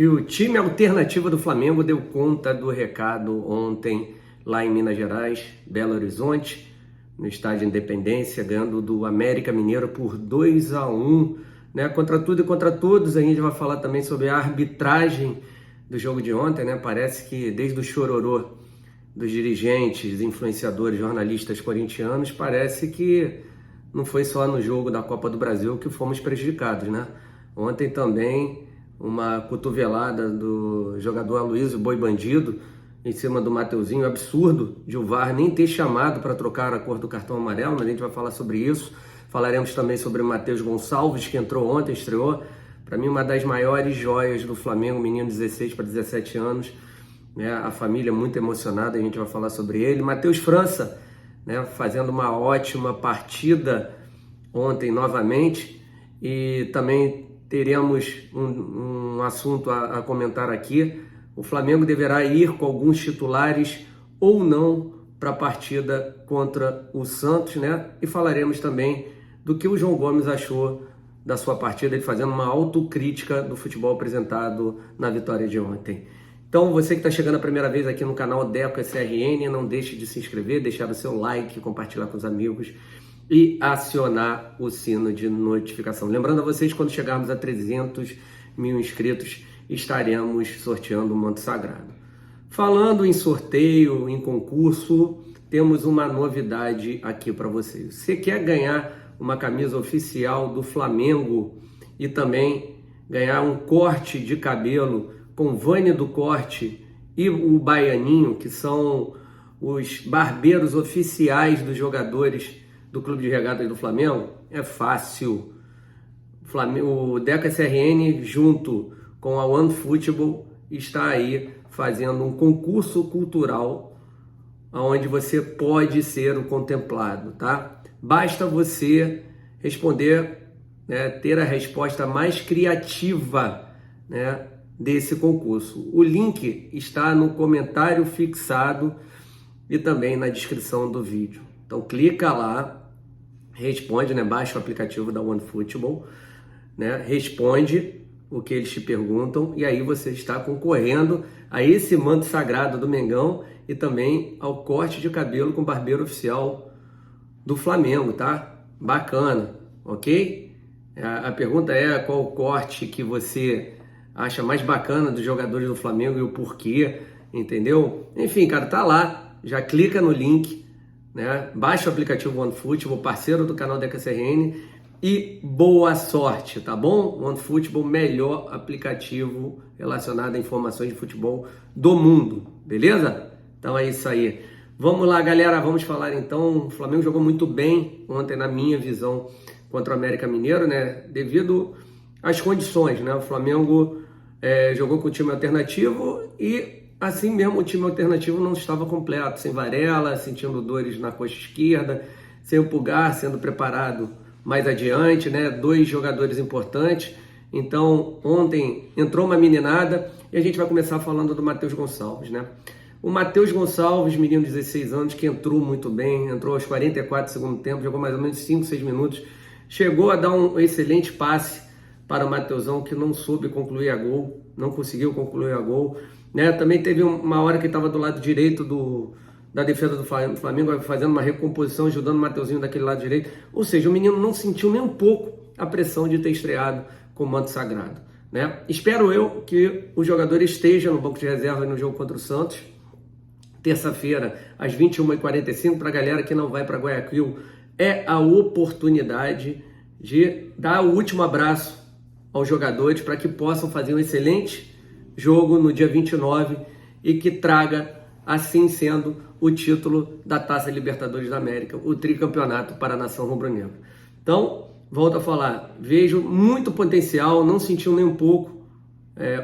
E o time alternativo do Flamengo deu conta do recado ontem lá em Minas Gerais, Belo Horizonte, no estádio Independência, ganhando do América Mineiro por 2-1, né? Contra tudo e contra todos. A gente vai falar também sobre a arbitragem do jogo de ontem, né? Parece que desde o chororô dos dirigentes, influenciadores, jornalistas corintianos, parece que não foi só no jogo da Copa do Brasil que fomos prejudicados, né? Ontem também uma cotovelada do jogador Aloysio Boi Bandido em cima do Mateuzinho, absurdo de o VAR nem ter chamado para trocar a cor do cartão amarelo, mas a gente vai falar sobre isso. Falaremos também sobre o Matheus Gonçalves, que entrou ontem, estreou. Para mim, uma das maiores joias do Flamengo, menino de 16 para 17 anos, né? A família muito emocionada, a gente vai falar sobre ele. Matheus França, né? Fazendo uma ótima partida ontem novamente, e também teremos um assunto a comentar aqui. O Flamengo deverá ir com alguns titulares ou não para a partida contra o Santos, né? E falaremos também do que o João Gomes achou da sua partida, ele fazendo uma autocrítica do futebol apresentado na vitória de ontem. Então, você que está chegando a primeira vez aqui no canal Deco SRN, não deixe de se inscrever, deixar o seu like, compartilhar com os amigos e acionar o sino de notificação. Lembrando a vocês, quando chegarmos a 300 mil inscritos, estaremos sorteando o manto sagrado. Falando em sorteio, em concurso, temos uma novidade aqui para vocês. Você quer ganhar uma camisa oficial do Flamengo e também ganhar um corte de cabelo com Vânia do Corte e o Baianinho, que são os barbeiros oficiais dos jogadores do Clube de Regatas do Flamengo? É fácil. O Deco SRN, junto com a OneFootball, está aí fazendo um concurso cultural onde você pode ser o contemplado, tá? Basta você responder, né, ter a resposta mais criativa, né, desse concurso. O link está no comentário fixado e também na descrição do vídeo. Então clica lá, responde, né, baixa o aplicativo da OneFootball, né, responde o que eles te perguntam, e aí você está concorrendo a esse manto sagrado do Mengão e também ao corte de cabelo com barbeiro oficial do Flamengo, tá? Bacana, ok? A pergunta é qual o corte que você acha mais bacana dos jogadores do Flamengo e o porquê, entendeu? Enfim, cara, tá lá, já clica no link, né? Baixa o aplicativo OneFootball, parceiro do canal Deco SRN, e boa sorte, tá bom? OneFootball, melhor aplicativo relacionado a informações de futebol do mundo, beleza? Então é isso aí. Vamos lá, galera, vamos falar então. O Flamengo jogou muito bem ontem, na minha visão, contra o América Mineiro, né? Devido às condições, né? O Flamengo jogou com o time alternativo e assim mesmo o time alternativo não estava completo, sem Varela, sentindo dores na coxa esquerda, sem o Pulgar sendo preparado mais adiante, né? 2 jogadores importantes. Então ontem entrou uma meninada e a gente vai começar falando do Matheus Gonçalves, né? O Matheus Gonçalves, menino de 16 anos, que entrou muito bem, entrou aos 44 do segundo tempo, jogou mais ou menos 5, 6 minutos, chegou a dar um excelente passe para o Mateusão, que não soube concluir a gol, não conseguiu concluir a gol, né? Também teve uma hora que estava do lado direito da defesa do Flamengo, fazendo uma recomposição, ajudando o Mateuzinho daquele lado direito, ou seja, o menino não sentiu nem um pouco a pressão de ter estreado com o manto sagrado, né? Espero eu que o jogador esteja no banco de reserva no jogo contra o Santos, terça-feira, às 21h45, para a galera que não vai para Guayaquil, é a oportunidade de dar o último abraço aos jogadores para que possam fazer um excelente jogo no dia 29 e que traga, assim sendo, o título da Taça Libertadores da América, o tricampeonato para a nação rubro-negra. Então, volto a falar, vejo muito potencial, não sentiu nem um pouco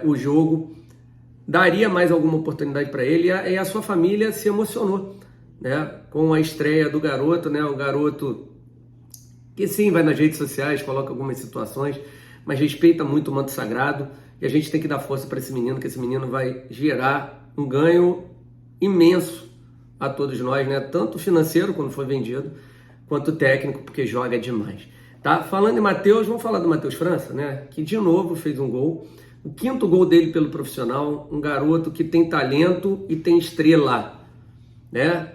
o jogo, daria mais alguma oportunidade para ele, e a sua família se emocionou, né, com a estreia do garoto, né, o garoto que sim, vai nas redes sociais, coloca algumas situações, mas respeita muito o manto sagrado, e a gente tem que dar força para esse menino, que esse menino vai gerar um ganho imenso a todos nós, né, tanto financeiro, quando for vendido, quanto técnico, porque joga demais. Tá? Falando em Matheus, vamos falar do Matheus França, né, que de novo fez um gol. O 5º gol dele pelo profissional, um garoto que tem talento e tem estrela, né?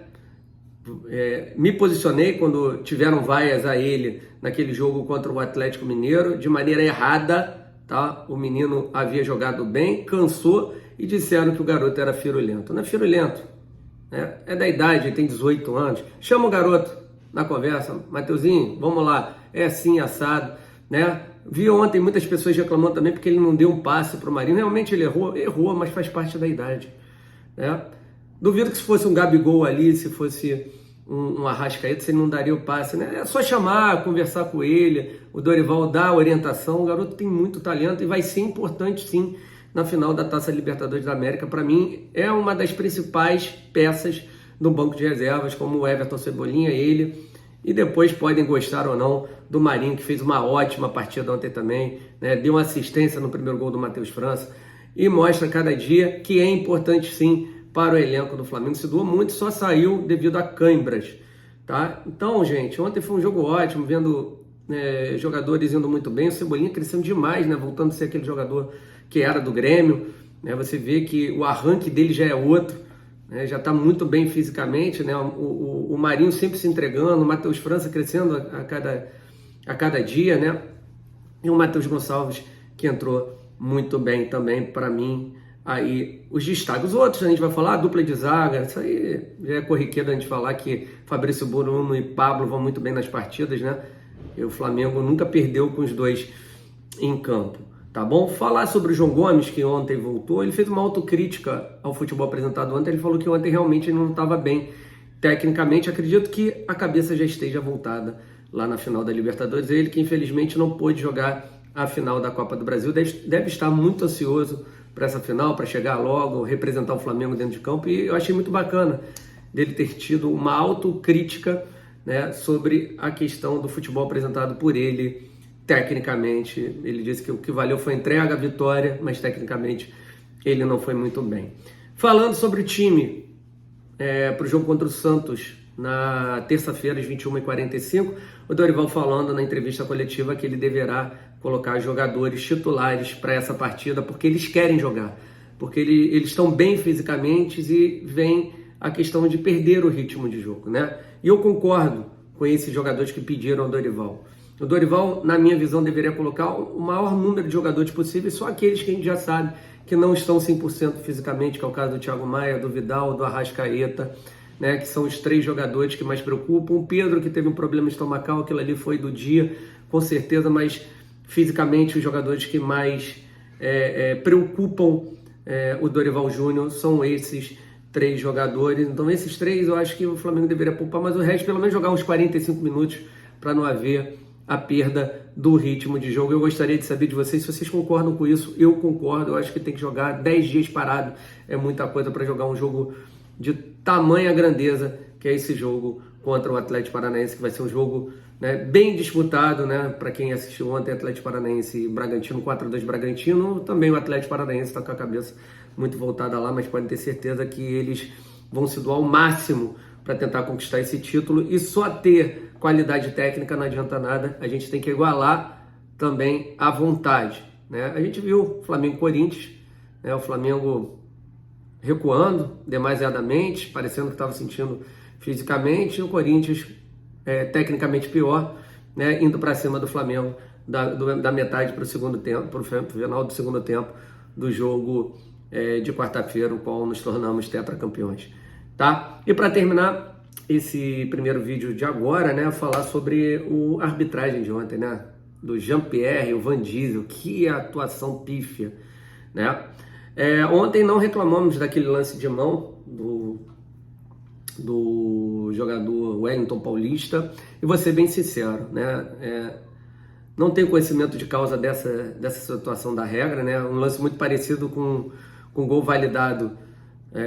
Me posicionei quando tiveram vaias a ele naquele jogo contra o Atlético Mineiro de maneira errada, tá? O menino havia jogado bem, cansou e disseram que o garoto era firulento. Não é firulento, né? É da idade, ele tem 18 anos. Chama o garoto na conversa, Mateuzinho, vamos lá, é assim, assado, né? Vi ontem muitas pessoas reclamando também porque ele não deu um passe para o Marinho. Realmente ele errou, mas faz parte da idade, né? Duvido que se fosse um Gabigol ali, se fosse um Arrascaeta, ele não daria o passe, né? É só chamar, conversar com ele, o Dorival dá a orientação. O garoto tem muito talento e vai ser importante sim na final da Taça Libertadores da América. Para mim é uma das principais peças do banco de reservas, como o Everton Cebolinha, ele, e depois podem gostar ou não do Marinho, que fez uma ótima partida ontem também, né? Deu uma assistência no primeiro gol do Matheus França e mostra cada dia que é importante sim para o elenco do Flamengo. Se doou muito, só saiu devido a câimbras, tá? Então, gente, ontem foi um jogo ótimo, vendo jogadores indo muito bem, o Cebolinha crescendo demais, né? Voltando a ser aquele jogador que era do Grêmio, né? Você vê que o arranque dele já é outro, né? Já está muito bem fisicamente, né? O Marinho sempre se entregando, o Matheus França crescendo a cada dia, né? E o Matheus Gonçalves, que entrou muito bem também, para mim. Aí os destaques, os outros a gente vai falar, a dupla de zaga, isso aí já é corriqueiro a gente falar que Fabrício Bruno e Pablo vão muito bem nas partidas, né? E o Flamengo nunca perdeu com os dois em campo, tá bom? Falar sobre o João Gomes, que ontem voltou, ele fez uma autocrítica ao futebol apresentado ontem. Ele falou que ontem realmente ele não estava bem tecnicamente. Acredito que a cabeça já esteja voltada lá na final da Libertadores. Ele que infelizmente não pôde jogar a final da Copa do Brasil, deve estar muito ansioso para essa final, para chegar logo, representar o Flamengo dentro de campo. E eu achei muito bacana dele ter tido uma autocrítica, né, sobre a questão do futebol apresentado por ele tecnicamente. Ele disse que o que valeu foi a entrega, a vitória, mas tecnicamente ele não foi muito bem. Falando sobre o time para o jogo contra o Santos na terça-feira, às 21h45, o Dorival falando na entrevista coletiva que ele deverá colocar jogadores titulares para essa partida, porque eles querem jogar, porque eles estão bem fisicamente e vem a questão de perder o ritmo de jogo, né? E eu concordo com esses jogadores que pediram ao Dorival. O Dorival, na minha visão, deveria colocar o maior número de jogadores possível, só aqueles que a gente já sabe que não estão 100% fisicamente, que é o caso do Thiago Maia, do Vidal, do Arrascaeta, né, que são os 3 jogadores que mais preocupam. O Pedro, que teve um problema estomacal, aquilo ali foi do dia, com certeza, mas fisicamente os jogadores que mais preocupam o Dorival Júnior são esses 3 jogadores. Então esses 3 eu acho que o Flamengo deveria poupar, mas o resto pelo menos jogar uns 45 minutos para não haver a perda do ritmo de jogo. Eu gostaria de saber de vocês se vocês concordam com isso. Eu concordo, eu acho que tem que jogar 10 dias parado, é muita coisa para jogar um jogo de tamanha grandeza, que é esse jogo contra o Atlético Paranaense, que vai ser um jogo, né, bem disputado, né? Para quem assistiu ontem, Atlético Paranaense e Bragantino, 4-2 Bragantino, também o Atlético Paranaense está com a cabeça muito voltada lá, mas podem ter certeza que eles vão se doar ao máximo para tentar conquistar esse título. E só ter qualidade técnica não adianta nada, a gente tem que igualar também a vontade, né? A gente viu Flamengo e Corinthians, né? O Flamengo recuando demasiadamente, parecendo que estava sentindo fisicamente, e o Corinthians tecnicamente pior, né, indo para cima do Flamengo da metade para o segundo tempo, para o final do segundo tempo do jogo de quarta-feira, o qual nos tornamos tetracampeões, tá? E para terminar esse primeiro vídeo de agora, né, falar sobre a arbitragem de ontem, né, do Jean-Pierre, o Van Diesel, que atuação pífia, né? Ontem não reclamamos daquele lance de mão do jogador Wellington Paulista, e vou ser bem sincero, né? Não tenho conhecimento de causa dessa situação da regra, né? Um lance muito parecido com gol validado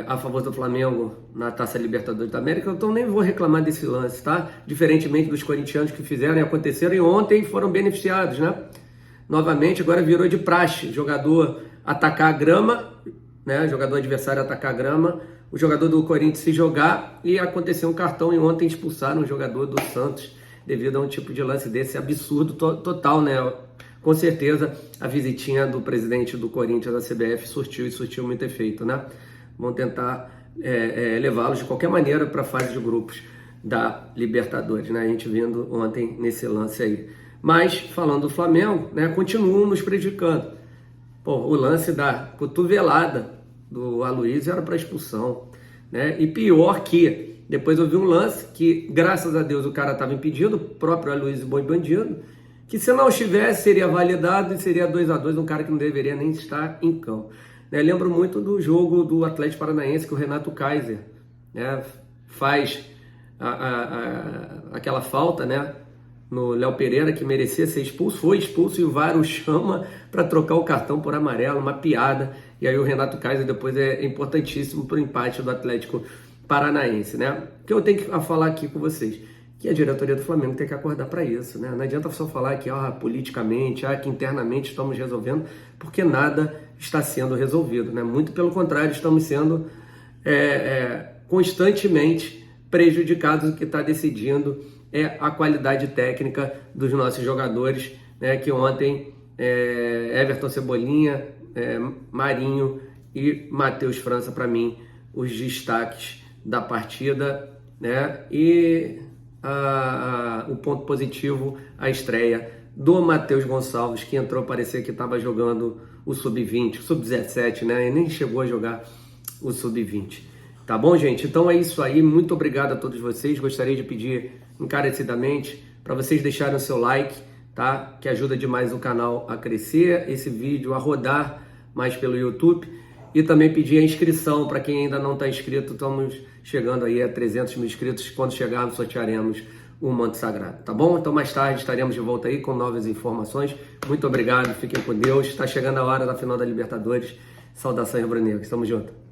a favor do Flamengo na Taça Libertadores da América, então nem vou reclamar desse lance, tá? Diferentemente dos corintianos que fizeram e aconteceram, e ontem foram beneficiados, né? Novamente, agora virou de praxe, jogador atacar a grama, né? Jogador adversário atacar a grama, o jogador do Corinthians se jogar, e aconteceu um cartão, e ontem expulsaram um jogador do Santos devido a um tipo de lance desse absurdo total, né? com certeza a visitinha do presidente do Corinthians da CBF surtiu muito efeito, né? Vão tentar levá-los de qualquer maneira para a fase de grupos da Libertadores, né? A gente vendo ontem nesse lance aí. Mas, falando do Flamengo, né, continuam nos prejudicando. Pô, o lance da cotovelada do Aloysio era para expulsão, né? E pior que, depois eu vi um lance que, graças a Deus, o cara estava impedido, o próprio Aloysio Boi Bandido, que se não estivesse, seria validado e seria 2-2, um cara que não deveria nem estar em campo. Né? Lembro muito do jogo do Atlético Paranaense, que o Renato Kaiser, né, faz aquela falta, né, no Léo Pereira, que merecia ser expulso, foi expulso e o VAR o chama para trocar o cartão por amarelo, uma piada. E aí o Renato Kaiser depois é importantíssimo para o empate do Atlético Paranaense, né? O que eu tenho que falar aqui com vocês? Que a diretoria do Flamengo tem que acordar para isso, né? Não adianta só falar que politicamente, que internamente estamos resolvendo, porque nada está sendo resolvido, né? Muito pelo contrário, estamos sendo constantemente prejudicados. O que está decidindo é a qualidade técnica dos nossos jogadores, né? Que ontem Everton Cebolinha, Marinho e Matheus França, para mim, os destaques da partida, né? E o ponto positivo, a estreia do Matheus Gonçalves, que entrou, parecia que estava jogando o Sub-20, Sub-17, né? E nem chegou a jogar o Sub-20. Tá bom, gente? Então é isso aí. Muito obrigado a todos vocês. Gostaria de pedir encarecidamente para vocês deixarem o seu like, tá? Que ajuda demais o canal a crescer, esse vídeo a rodar mais pelo YouTube. E também pedir a inscrição para quem ainda não está inscrito. Estamos chegando aí a 300 mil inscritos. Quando chegarmos, sortearemos o manto sagrado, tá bom? Então mais tarde estaremos de volta aí com novas informações. Muito obrigado, fiquem com Deus. Está chegando a hora da final da Libertadores. Saudações rubro-negras. Tamo junto.